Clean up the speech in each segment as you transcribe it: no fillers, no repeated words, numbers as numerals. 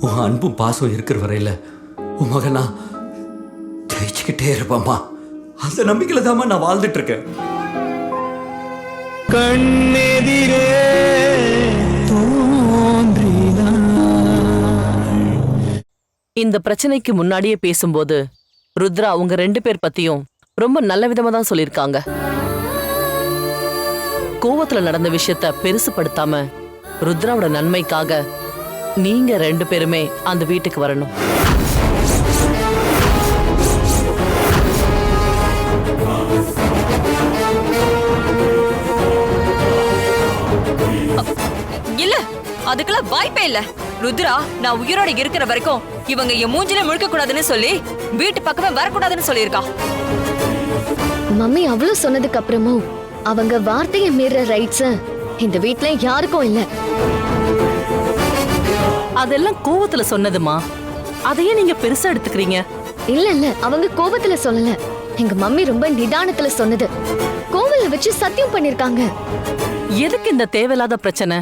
உன் அன்பும் பாசம் இருக்கிற வரையில உன் மகனா ஜெயிச்சுக்கிட்டே இருப்பாம்மா. அந்த நம்பிக்கையில தாம்மா நான் வாழ்ந்துட்டு இருக்கேன். கண்ணெதிரே இந்த பிரச்சனைக்கு முன்னாடியே பேசும்போது ருத்ரா அவங்க 2 பேர் பத்தியும் ரொம்ப நல்ல விதமா தான் சொல்லியிருக்காங்க. கோவத்துல நடந்த விஷயத்த பெருசுப்படுத்தாம ருத்ராவோட நன்மைக்காக நீங்க 2 பேருமே அந்த வீட்டுக்கு வரணும். இல்ல, அதுக்கெல்லாம் வாய்ப்பே இல்ல. ருத்ரா நான் உயிரோட இருக்கிற வரைக்கும் இவங்க என் மூஞ்சில முழுக்க கூடாதுன்னு சொல்லி வீட்டு பக்கமே வரக்கூடாதுன்னு சொல்லியிருக்கா. மம்மி அவ்வளவு சொன்னதுக்கு அப்புறமும் அவங்க வார்த்தையை மீற ரைட்ஸ் இந்த வீட்ல யாருக்கும் இல்ல. அதெல்லாம் கோவத்துல சொன்னதுமா, அதையே நீங்க பெருசா எடுத்துக்கிறீங்க. இல்ல அவங்க கோபத்துல சொல்லல. எங்க மம்மி ரொம்ப நிதானத்துல சொன்னது. கோவில வச்சு சத்தியம் பண்ணிருக்காங்க. எதுக்கு இந்த தேவையில்லாத பிரச்சனை?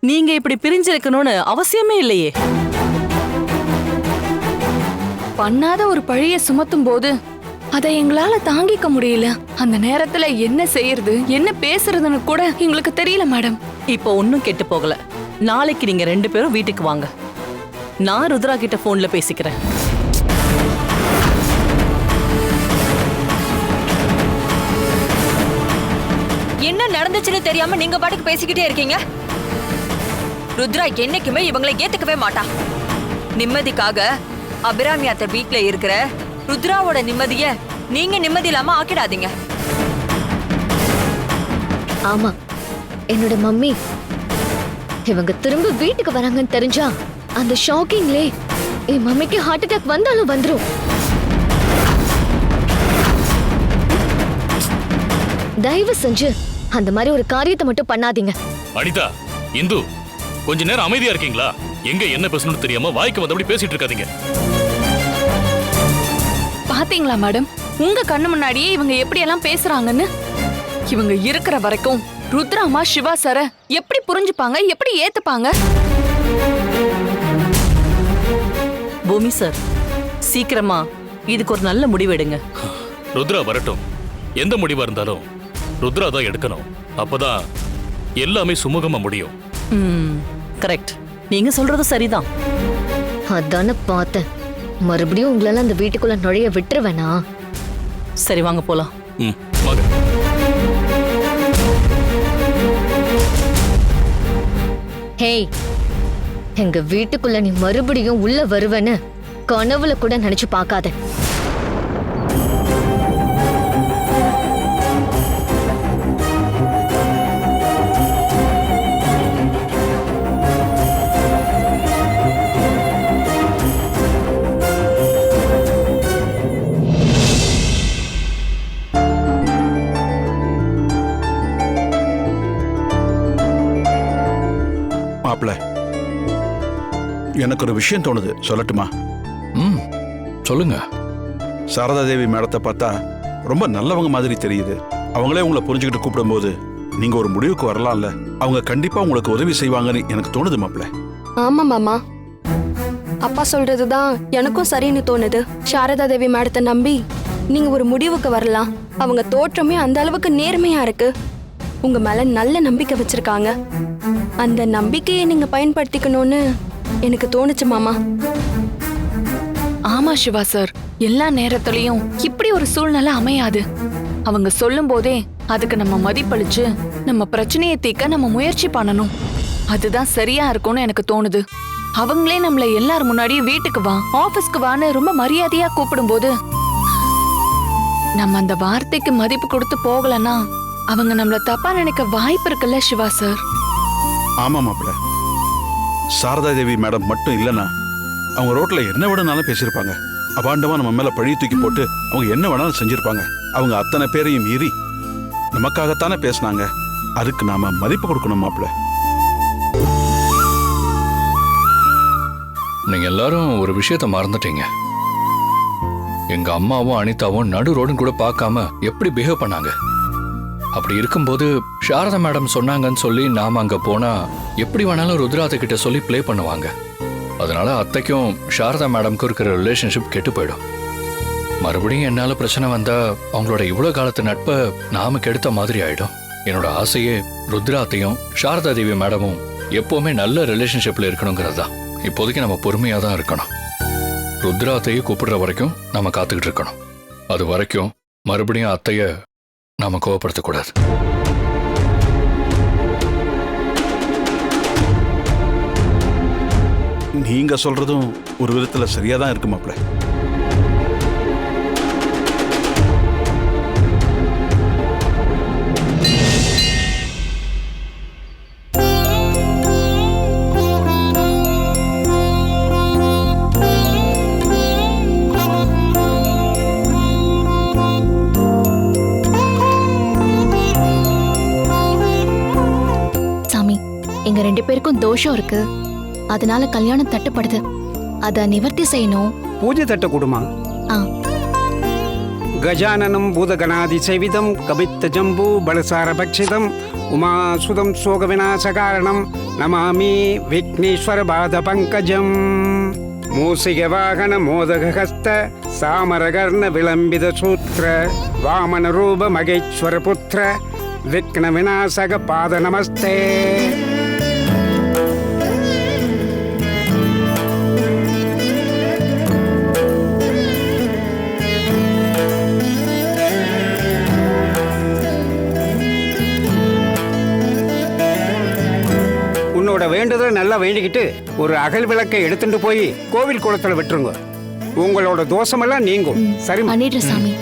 நீங்க இப்படி பிரிஞ்சிருக்கணும்னு அவசியமே இல்லையே. பண்ணாத ஒரு பழிய சுமத்தும் போது அதை எங்களால தாங்கிக்க முடியல. அந்த நேரத்துல என்ன செய்யறது, என்ன பேசுறதுன்னு கூட எங்களுக்கு தெரியல மேடம். இப்போ ஒன்னும் கெட்டு போகல. நாளைக்கு நீங்க 2 பேரும் வீட்டுக்கு வாங்க. நான் ருத்ரா கிட்ட போன்ல பேசிக்கிறேன். என்ன நடந்துச்சுன்னு தெரியாம நீங்க பாட்டுக்கு பேசிக்கிட்டே இருக்கீங்க. ருத்ரா என்னைக்குமே இவங்களை ஏத்துக்கவே மாட்டா. நிம்மதிக்காக அபிராமி அத்தை வீட்ல இருக்கிற ருத்ராவோட நிம்மதிய நீங்க நிம்மதி இல்லாம ஆக்கிடாதீங்க. ஆமா, என்னோட மம்மி இவங்க திரும்ப வீட்டுக்கு வராங்கன்னு தெரிஞ்சா அந்த ஷாக்கிங்லே என் மம்மிக்கு ஹார்ட் அட்டாக் வந்தாலும் வந்துரும். தயவு செஞ்சு அந்த மாதிரி ஒரு காரியத்தை மட்டும் பண்ணாதீங்க. அனிதா, இந்து, கொஞ்ச நேரம் அமைதியா இருக்கீங்களா? எங்க என்ன பேசணும்னு தெரியாம வாய்க்கு வந்தபடி பேசிட்டு இருக்காதீங்க. பாத்தீங்களா மேடம், உங்க கண்ணு முன்னாடியே இவங்க எப்படி எல்லாம் பேசுறாங்கன்னு. இவங்க இருக்கிற வரைக்கும் ருத்ராமா சிவா சார எப்படி புரிஞ்சுப்பாங்க, எப்படி ஏத்துப்பாங்க? பூமி சார், சீக்கிரமா இதுக்கு ஒரு நல்ல முடிவு எடுங்க. ருத்ரா வரட்டும். எந்த முடிவா இருந்தாலும் ருத்ரா தான் எடுக்கணும். அப்பதான் எல்லாமே சுமூகமா முடியும். கரெக்ட். நீங்க சொல்றது சரிதான். அதான பார்த்தேன். மறுபடியும் உங்களால அந்த வீட்டுக்குள்ள நுழைய விட்டுருவேனா? சரி, வாங்க போலாம். வாங்க. ஹேய், எங்க வீட்டுக்குள்ள நீ மறுபடியும் உள்ள வருவேன்னு கனவுல கூட நினைச்சு பார்க்காத. மாப்ள, எனக்கு ஒரு விஷயம் தோணுது, சொல்லட்டுமா? சொல்லுங்க. சாரதா தேவி மேடத்தை பார்த்தா ரொம்ப நல்லவங்க மாதிரி தெரியுது. அவங்களே உங்களை புரிஞ்சுக்கிட்டு கூப்பிடும்போது நீங்க ஒரு முடிவுக்கு வரலாம்ல. அவங்க கண்டிப்பா உங்களுக்கு உதவி செய்வாங்கன்னு எனக்கு தோணுது மாப்ள. ஆமா மாமா, அப்பா சொல்றதுதான் எனக்கும் சரின்னு தோணுது. சாரதா தேவி மேடத்தை நம்பி நீங்க ஒரு முடிவுக்கு வரலாம். அவங்க தோற்றமே அந்த அளவுக்கு நேர்மையா இருக்கு. உங்க மேல நல்ல நம்பிக்கை வச்சிருக்காங்க. அந்த நம்பிக்கையை நீங்க பயன்படுத்திக்கணும்னு எனக்கு தோணுச்சு மாமா. ஆமா சிவா சார், எல்லா நேரத்திலையும் இப்படி ஒரு சூழ்நிலை அமையாது. அவங்க சொல்லும் போதே அதுக்கு நம்ம மதிப்பளிச்சு நம்ம பிரச்சனையை தீர்க்க நம்ம முயற்சி பண்ணணும். அதுதான் சரியா இருக்கும்னு எனக்கு தோணுது. அவங்களே நம்மள எல்லார் முன்னாடியும் வீட்டுக்கு வா, ஆபீஸ்க்கு வான்னு ரொம்ப மரியாதையா கூப்பிடும்போது நம்ம அந்த வார்த்தைக்கு மதிப்பு கொடுத்து போகலன்னா அவங்க நம்மள தப்பா நினைக்க வாய்ப்பு இருக்குல்ல சிவா சார்? ஆமா மாப்ள, சாரதா தேவி மேடம் மட்டும் இல்லைன்னா அவங்க ரோட்ல என்ன வேணும்னாலும் பேசியிருப்பாங்க. அபாண்டமா நம்ம மேல பழி தூக்கி போட்டு அவங்க என்ன வேணாலும் செஞ்சிருப்பாங்க. அவங்க அத்தனை பேரையும் மீறி நமக்காகத்தானே பேசினாங்க. அதுக்கு நாம மதிப்பு கொடுக்கணும் மாப்ள. நீங்க எல்லாரும் ஒரு விஷயத்த மறந்துட்டீங்க. எங்க அம்மாவும் அனிதாவும் நடு ரோடுன்னு கூட பார்க்காம எப்படி பிஹேவ் பண்ணாங்க. அப்படி இருக்கும்போது சாரதா மேடம் சொன்னாங்கன்னு சொல்லி நாம அங்க போனா எப்படி வேணாலும் ருத்ராத கிட்ட சொல்லி ப்ளே பண்ணுவாங்க. அதனால அத்தைக்கும் சாரதா மேடம்க்கும் இருக்கிற ரிலேஷன்ஷிப் கெட்டு போயிடும். மறுபடியும் என்னால பிரச்சனை வந்தா அவங்களோட இவ்வளவு காலத்து நட்பை நாம கெடுத்த மாதிரி ஆயிடும். என்னோட ஆசையே ருத்ராத்தையும் சாரதா தேவி மேடமும் எப்பவுமே நல்ல ரிலேஷன்ஷிப்ல இருக்கணுங்கிறது தான். இப்போதைக்கு நம்ம பொறுமையா தான் இருக்கணும். ருத்ராத்தையை கூப்பிடுற வரைக்கும் நாம காத்துக்கிட்டு இருக்கணும். அது வரைக்கும் மறுபடியும் அத்தைய நாம கோவப்படுத்தக்கூடாது. நீங்க சொல்றதும் ஒரு விதத்துல சரியா தான் இருக்கு மாப்ள. சாமி, எங்க 2 பேருக்கும் தோஷம் இருக்கு, அதனால கல்யாணம் தட்டுப்படுது. அத நிவர்த்தி செய்யணும். பூஜை தட்ட கொடுமா? கஜானனம் பூதகணாதி சேவிதம் கபித்த ஜம்பு பலசார பக்ஷிதம் உமாசுதம் சோக விநாசகாரணம் நமாமி விக்னேஸ்வர பாத பங்கஜம். மூசிக வாகன மோதகஹஸ்த சாமரகர்ண விளம்பித சூத்ர வாமன ரூப மகேஸ்வர புத்திர விக்ன விநாசக பாத நமஸ்தே. உன்னோட வேண்டுதலை நல்லா வேண்டிக்கிட்டு ஒரு அகல் விளக்கை எடுத்துட்டு போய் கோவில் குளத்துல விட்டுருங்க. உங்களோட தோஷமெல்லாம் நீங்கும். சரி பண்ணிடுற சாமி.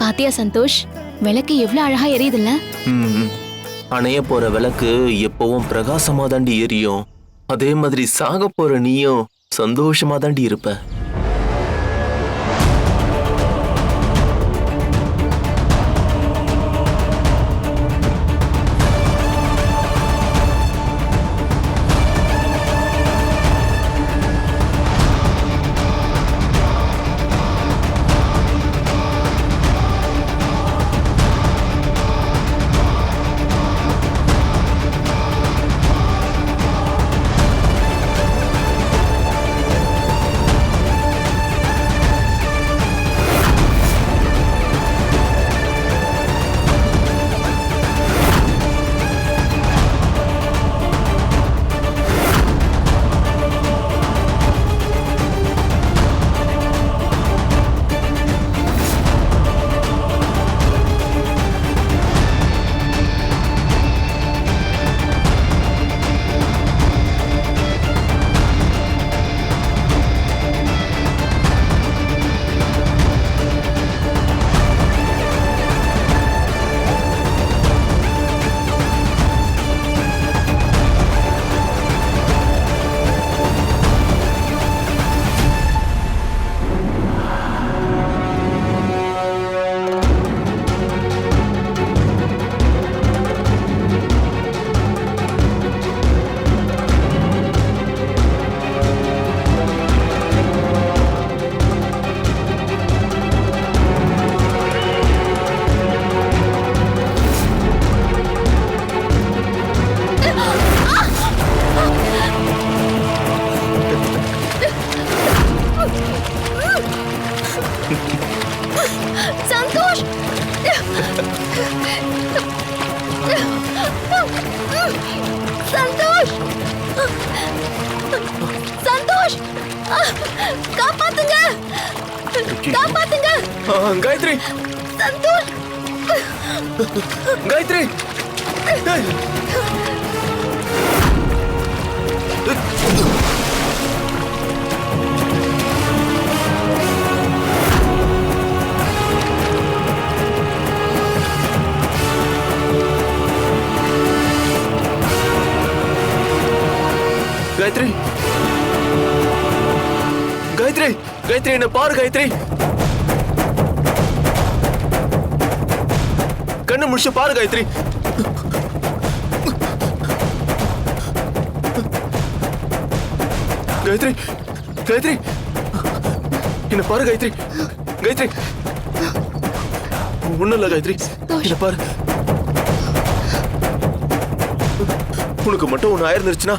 பாத்தியா சந்தோஷ், விளக்கு எவ்வளவு அழகா எரியுதுல்ல? அணைய போற விளக்கு எப்பவும் பிரகாசமா தாண்டி எரியும். அதே மாதிரி சாக போற நீயும் சந்தோஷமா தாண்டி இருப்ப. சந்தோஷ், சந்தோஷ், சந்தோஷ், காப்பாத்துங்க, காப்பாத்துங்க. காயத்ரி, சந்தோஷ், காயத்ரி. காயத்ரி காயத்ரி காயத்ரி என்ன பாரு காயத்ரி கண்ணு முடிச்சு பாரு காயத்ரி காயத்ரி காயத்ரி என்ன பாரு காயத்ரி காயத்ரி ஒண்ணும் இல்ல காயத்ரி என்ன பாரு உனக்கு மட்டும் ஒண்ணு ஆயிருந்துருச்சுன்னா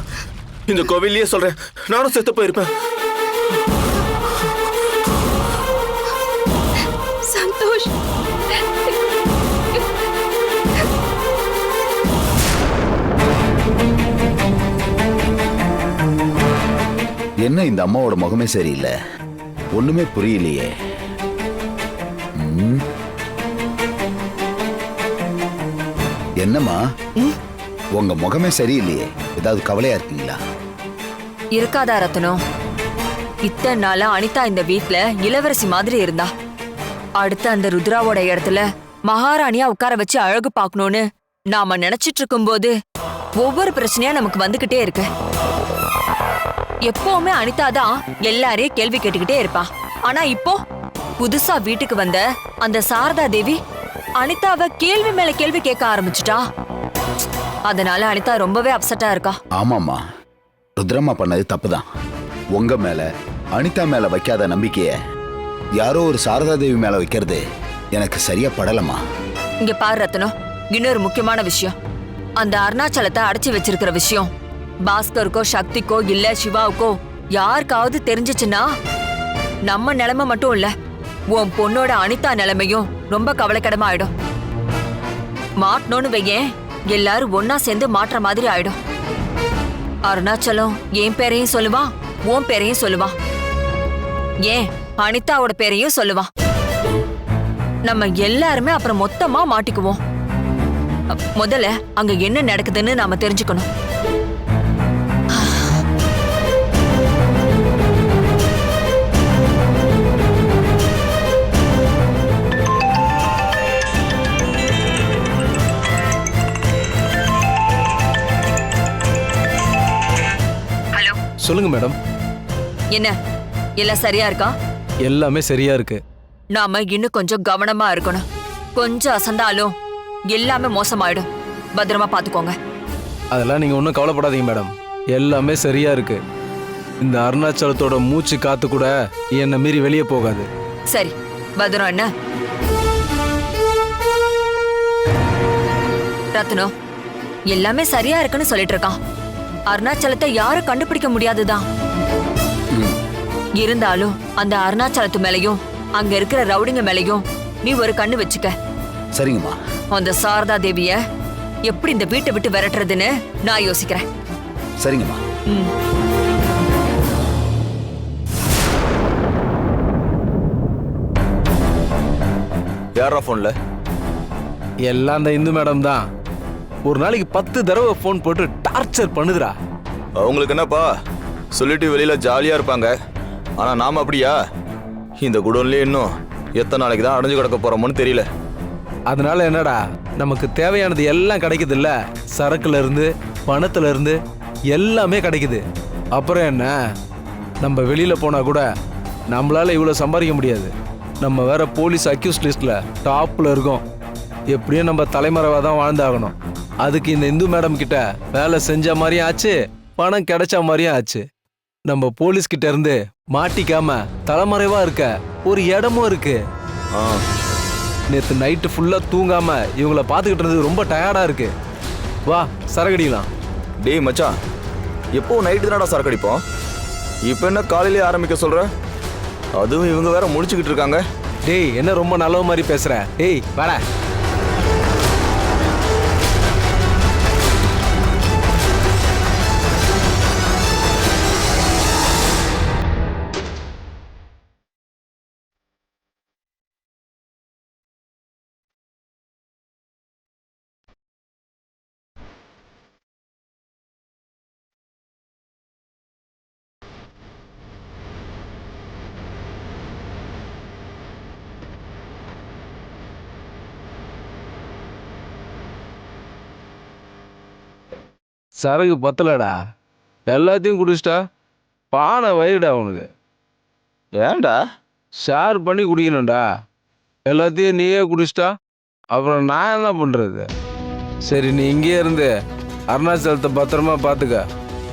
இந்த கோவில்லயே சொல்றேன் நானும் செத்து போயிருப்பேன் சந்தோஷ் என்ன இந்த அம்மாவோட முகமே சரியில்லை, ஒண்ணுமே புரியலையே. என்னம்மா உங்க முகமே சரியில்லையே, ஏதாவது கவலையா இருக்கீங்களா? இருக்காதா ரத்னம்? இத்தனை நாளா அனிதா இந்த வீட்ல இளவரசி மாதிரி இருந்தா. அடுத்து அந்த ருத்ராவோட இடத்துல மகாராணியா உட்கார வச்சு அழகு பார்க்கணும்னு நாம நினைச்சிட்டு இருக்கும்போது ஒவ்வொரு பிரச்சனையா நமக்கு வந்துகிட்டே இருக்கு. எப்பவுமே அனிதா தான் எல்லாரையும் கேள்வி கேட்டுக்கிட்டே இருப்பா. ஆனா இப்போ புதுசா வீட்டுக்கு வந்த அந்த சாரதா தேவி அனிதாவை கேள்வி மேல கேள்வி கேட்க ஆரம்பிச்சுட்டா. அதனால அனிதா ரொம்பவே அப்செட்டா இருக்கா. ஆமாம்மா, ருத்ரம்மா பண்ணது தப்புதான். உங்க மேல அனிதா மேல வைக்காத நம்பிக்கைய யாரோ ஒரு சாரதா தேவி மேல வைக்கிறது எனக்கு சரியா படலமா. இங்க பாரு ரத்னம், இன்னொரு முக்கியமான விஷயம். அந்த அருணாச்சலத்தை அடைச்சி வச்சிருக்கிற விஷயம் பாஸ்கருக்கோ சக்திக்கோ இல்ல சிவாவுக்கோ யாருக்காவது தெரிஞ்சிச்சுன்னா நம்ம நிலைமை மட்டும் இல்ல, உன் பொண்ணோட அனிதா நிலைமையும் ரொம்ப கவலைக்கிடமா ஆயிடும். மாட்டணும்னு வையேன், எல்லாரும் ஒன்னா சேர்ந்து மாற்ற மாதிரி ஆயிடும். அருணாச்சலம் என் பேரையும் சொல்லுவான், உன் பேரையும் சொல்லுவான், ஏன் அனிதாவோட பேரையும் சொல்லுவான். நம்ம எல்லாருமே அப்புறம் மொத்தமா மாட்டிக்குவோம். முதல்ல அங்க என்ன நடக்குதுன்னு நாம தெரிஞ்சுக்கணும். ஹலோ, சொல்லுங்க மேடம். என்ன எல்லாம் சரியா இருக்கா? எல்லாமே சரியா இருக்கு. நாம இன்னும் கொஞ்சம் கவனமா இருக்கணும். கொஞ்சம் அசந்தாலும் எல்லாமே மோசமாயிடும். பத்திரமா பாத்துக்கோங்க. அதெல்லாம் நீங்க ஒன்றும் கவலைப்படாதீங்க மேடம், எல்லாமே சரியா இருக்கு. இந்த அருணாச்சலத்தோட மூச்சு காத்து கூட என்னை மீறி வெளியே போகாது. சரி, பத்திரம். என்ன ரத்னம், எல்லாமே சரியா இருக்குன்னு சொல்லிட்டு இருக்கான். அருணாச்சலத்தை யாரும் கண்டுபிடிக்க முடியாதுதான். இருந்தாலும் அந்த அருணாச்சலத்து மேலையும் அங்க இருக்கிற ரவுடிங்க மேலையும் நீ ஒரு கண்ணு வச்சுக்க. சரிங்கம்மா. அந்த சாரதா தேவிய எப்படி இந்த வீட்டை விட்டு விரட்டுறதுன்னு நான் யோசிக்கிறேன். சரிங்கம்மா. யாரா போன்ல? எல்லாம் அந்த இந்து மேடம் தான். ஒரு நாளைக்கு 10 தடவை போன் போட்டு டார்ச்சர் பண்ணுதுடா. அவங்களுக்கு என்னப்பா, சொல்லிட்டு வெளியில ஜாலியா இருப்பாங்க. ஆனா நாம அப்படியா? இந்த குடோன்லயே இன்னும் எத்தனை நாளைக்கு தான் அடைஞ்சு கிடக்க போறோம்னு தெரியல. அதனால என்னடா, நமக்கு தேவையானது எல்லாம் கிடைக்குது இல்ல, சரக்குல இருந்து பணத்துல இருந்து எல்லாமே கிடைக்குது. அப்புறம் என்ன, நம்ம வெளியில போனா கூட நம்மளால இவ்வளவு சம்பாதிக்க முடியாது. நம்ம வேற போலீஸ் அக்யூஸ் லிஸ்ட்ல டாப்ல இருக்கோம். எப்படியும் நம்ம தலைமறைவா தான் வாழ்ந்தாகணும். அதுக்கு இந்த இந்து மேடம் கிட்ட வேலை செஞ்ச மாதிரியும் ஆச்சு, பணம் கிடைச்ச மாதிரியும் ஆச்சு. நம்ம போலீஸ் கிட்ட இருந்து மாட்டிக்காம தலைமறைவா இருக்க ஒரு இடமும் இருக்கு. நேத்து நைட்டு ஃபுல்லா தூங்காம இவங்களை பார்த்துக்கிட்டு இருந்தது ரொம்ப டயர்டா இருக்கு. வா சரக்கடிக்கலாம். டேய் மச்சான், எப்போ நைட்டு தானடா சரக்கு அடிப்போம்? இப்போ என்ன காலையிலே ஆரம்பிக்க சொல்ற? அதுவும் இவங்க வேற முடிச்சுக்கிட்டு இருக்காங்க. டேய் என்ன ரொம்ப நல்ல மாதிரி பேசுற? டேய் வாடா. சரக்கு பத்தலடா, எல்லாத்தையும் குடிச்சிட்டா பானை வயிறுடா உனக்கு. ஏன்டா? ஷேர் பண்ணி குடிக்கணும்டா. எல்லாத்தையும் நீயே குடிச்சிட்டா அப்புறம் நான் என்ன பண்ணுறது? சரி, நீ இங்கேயே இருந்து அருணாச்சலத்தை பத்திரமா பார்த்துக்க.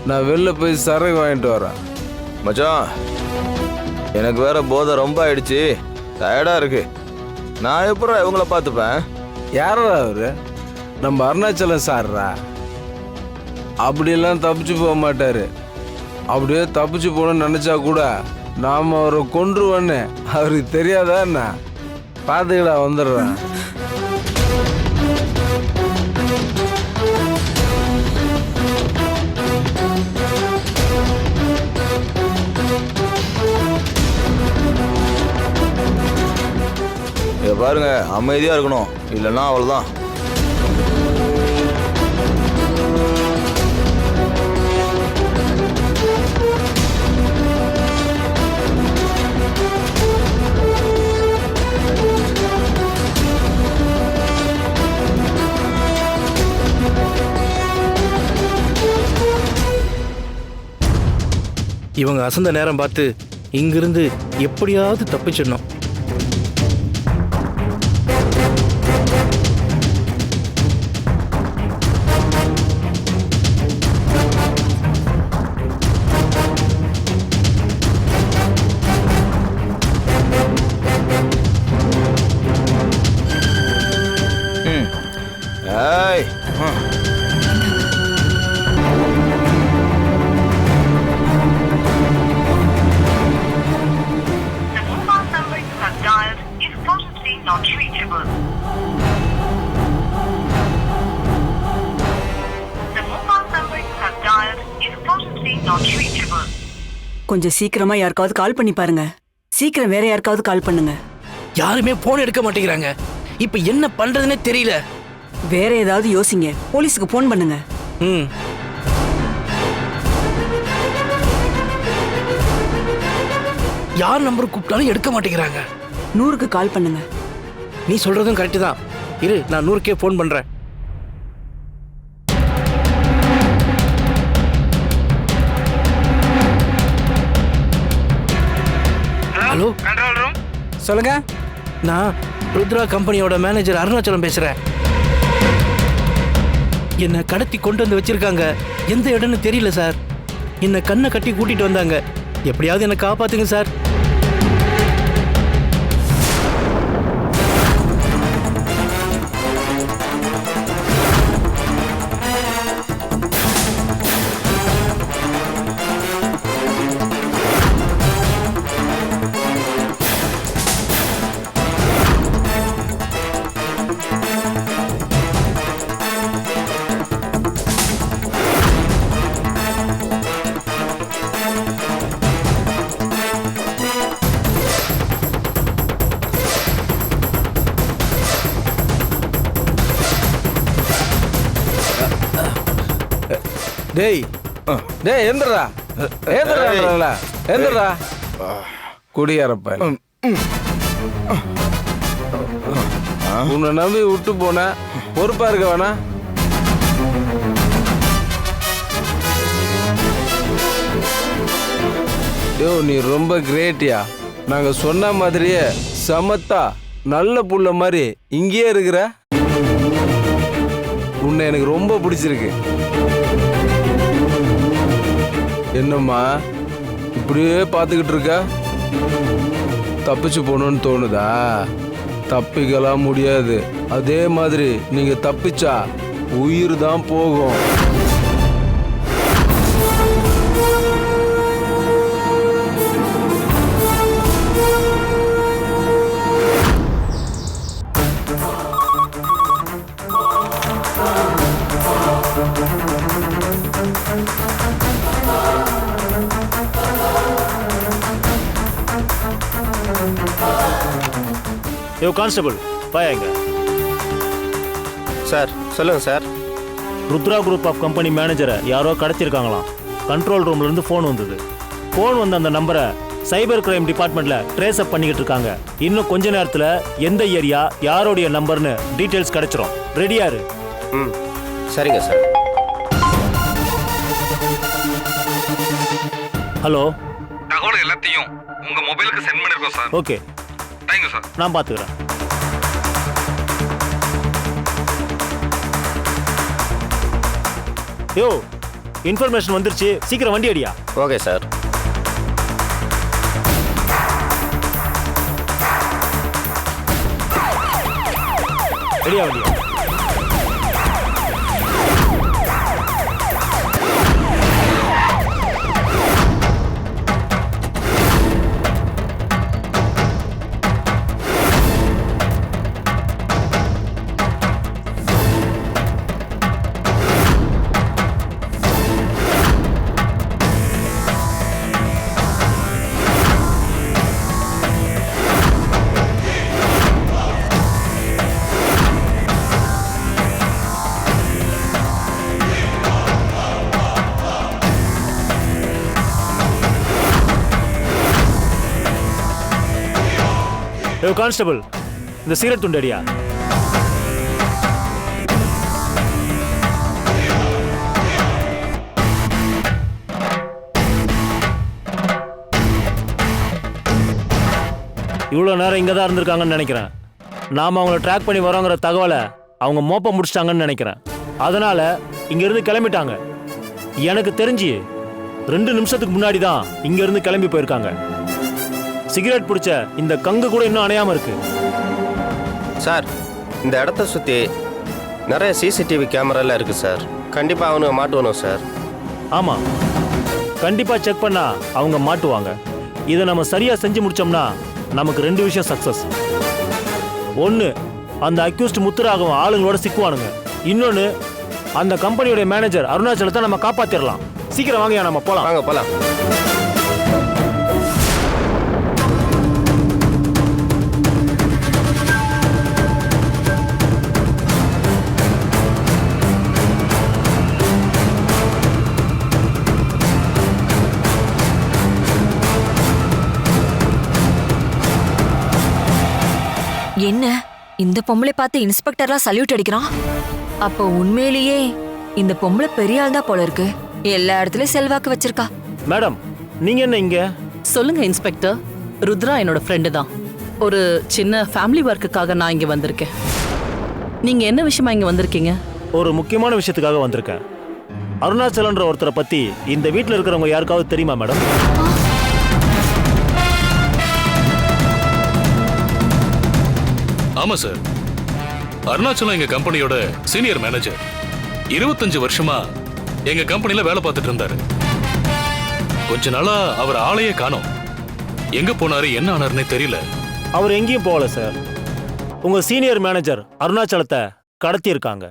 நான் வெளில போய் சரக்கு வாங்கிட்டு வரேன். மச்சான், எனக்கு வேற போதை ரொம்ப ஆயிடுச்சு, டயர்டா இருக்கு. நான் எப்பறம் இவங்கள பார்த்துப்பேன்? யாரா அவரு? நம்ம அருணாச்சலம் சார்ரா. அப்படியெல்லாம் தப்பிச்சு போக மாட்டாரு. அப்படியே தப்பிச்சு போகணும்னு நினச்சா கூட நாம் அவரை கொன்றுவோன்னு அவருக்கு தெரியாதா என்ன? பார்த்துக்கடா, வந்துடுறேன். பாருங்க, அமைதியா இருக்கணும், இல்லைன்னா அவ்வளவுதான். இவங்க அசந்த நேரம் பார்த்து இங்கிருந்து எப்படியாவது தப்பிச்சிடணும். ஏய், கொஞ்சம் சீக்கிரமா யாருக்காவது கால் பண்ணி பாருங்க. சீக்கிரம் வேற யாருக்காவது கால் பண்ணுங்க. யாருமே போன் எடுக்க மாட்டேங்கிறாங்க. இப்ப என்ன பண்றதுன்னே தெரியல. வேற ஏதாவது யோசிங்க. போலீஸுக்கு போன் பண்ணுங்க. யார் நம்பர் கூப்பிட்டாலும் எடுக்க மாட்டேங்கிறாங்க. 100க்கு கால் பண்ணுங்க. நீ சொல்றதும் கரெக்ட் தான். இரு, நான் 100க்கே போன் பண்றேன். ஹலோ, கண்ட்ரோல் ரூம் சொல்லுங்க. நான் ருத்ரா கம்பெனியோட மேனேஜர் அருணாச்சலம் பேசுறேன். என்னை கடத்தி கொண்டு வந்து வச்சிருக்காங்க. எந்த இடம்னு தெரியல சார். என்னை கண்ணை கட்டி கூட்டிட்டு வந்தாங்க. எப்படியாவது என்னை காப்பாத்துங்க சார். டேய் டேய், எந்திரா எந்திரா எந்திரா குடியாரப்ப. உன்னை நம்பி விட்டு போன பொறுப்பா இருக்க வேணா? யோ, நீ ரொம்ப கிரேட்டியா. நாங்க சொன்ன மாதிரியே சமத்தா நல்ல புள்ள மாதிரி இங்கேயே இருக்கிற. உன்னை எனக்கு ரொம்ப பிடிச்சிருக்கு. என்னம்மா இப்படியே பார்த்துக்கிட்டு இருக்க? தப்பிச்சு போகணும்னு தோணுதா? தப்பிக்கலாம் முடியாது. அதே மாதிரி நீங்க தப்பிச்சா உயிர் தான் போகும். யோ கான்ஸ்டபிள், பாயாங்க சார். சொல்லுங்க sir. Rudra group of company மேனேஜரை யாரோ கடத்திருக்காங்களாம். கண்ட்ரோல் ரூம்ல இருந்து ஃபோன் வந்தது. ஃபோன் வந்த அந்த நம்பரை சைபர் கிரைம் டிபார்ட்மெண்ட்ல ட்ரேஸ் அப் பண்ணிக்கிட்டு இருக்காங்க. இன்னும் கொஞ்ச நேரத்துல எந்த ஏரியா யாரோடைய நம்பர்னு டீடைல்ஸ் கிடைச்சிரும். ரெடியா இரு. சரிங்க சார். ஹலோ, தகவல் எல்லாத்தையும் உங்க மொபைலுக்கு சென்ட் பண்ணிருக்கோம் சார். Okay, thank you sir. நான் பார்த்துக்கிறேன். யோ, இன்ஃபர்மேஷன் வந்துருச்சு, சீக்கிரம் வண்டி அடியா. Okay sir. ரெடியா வண்டியா? யோ கான்ஸ்டபிள், இந்த சிகரெட் துண்டு அடியா. இவ்வளோ நேரம் இங்கே தான் இருந்திருக்காங்கன்னு நினைக்கிறேன். நாம் அவங்கள ட்ராக் பண்ணி வரோங்கிற தகவலை அவங்க மோப்ப முடிச்சிட்டாங்கன்னு நினைக்கிறேன். அதனால் இங்கேருந்து கிளம்பிட்டாங்க. எனக்கு தெரிஞ்சு 2 நிமிஷத்துக்கு முன்னாடி தான் இங்கேருந்து கிளம்பி போயிருக்காங்க. சிகரெட் பிடிச்ச இந்த கங்கு கூட இன்னும் அணையாமல் இருக்கு. சார், இந்த இடத்த சுற்றி நிறைய சிசிடிவி கேமராலாம் இருக்கு சார். கண்டிப்பாக அவனுங்க மாட்டுவானோ சார்? ஆமாம், கண்டிப்பாக செக் பண்ணா அவங்க மாட்டுவாங்க. இதை நம்ம சரியாக செஞ்சு முடிச்சோம்னா நமக்கு 2 விஷயம் சக்ஸஸ். ஒன்று, அந்த அக்யூஸ்ட் முத்துராகவும் ஆளுங்களோட சிக்குவானுங்க. இன்னொன்று, அந்த கம்பெனியோட மேனேஜர் அருணாச்சலத்தை நம்ம காப்பாற்றிடலாம். சீக்கிரம் வாங்க, நம்ம போகலாம். வாங்க போகலாம். என்ன இந்த பொம்பளை பார்த்து இன்ஸ்பெக்டர்லாம் சல்யூட் அடிக்கிறான்? அப்போ உண்மையிலேயே இந்த பொம்பளை பெரிய ஆள் தான் போல இருக்கு. எல்லா இடத்துலயும் செல்வாக்கு வச்சிருக்கா. மேடம், நீங்க என்ன இங்க? சொல்லுங்க இன்ஸ்பெக்டர். ருத்ரா என்னோட ஃப்ரெண்டு தான். ஒரு சின்ன ஃபேமிலி ஒர்க்குக்காக நான் இங்க வந்திருக்கேன். நீங்க என்ன விஷயமா இங்க வந்திருக்கீங்க? ஒரு முக்கியமான விஷயத்துக்காக வந்திருக்கேன். அருணாச்சலன்ற ஒருத்தரை பத்தி இந்த வீட்டில் இருக்கிறவங்க யாருக்காவது தெரியுமா மேடம்? ஆமா சார், அருணாச்சலம் எங்க கம்பெனியோட சீனியர் மேனேஜர். 25 வருஷமா எங்க கம்பெனில வேலை பார்த்துட்டு இருந்தாரு. கொஞ்ச நாளா அவர் ஆளையே காணோம். எங்க போனாரு, என்ன ஆனாருன்னே தெரியல. அவர் எங்கேயும் போகல சார். உங்க சீனியர் மேனேஜர் அருணாச்சலத்தை கடத்தி இருக்காங்க.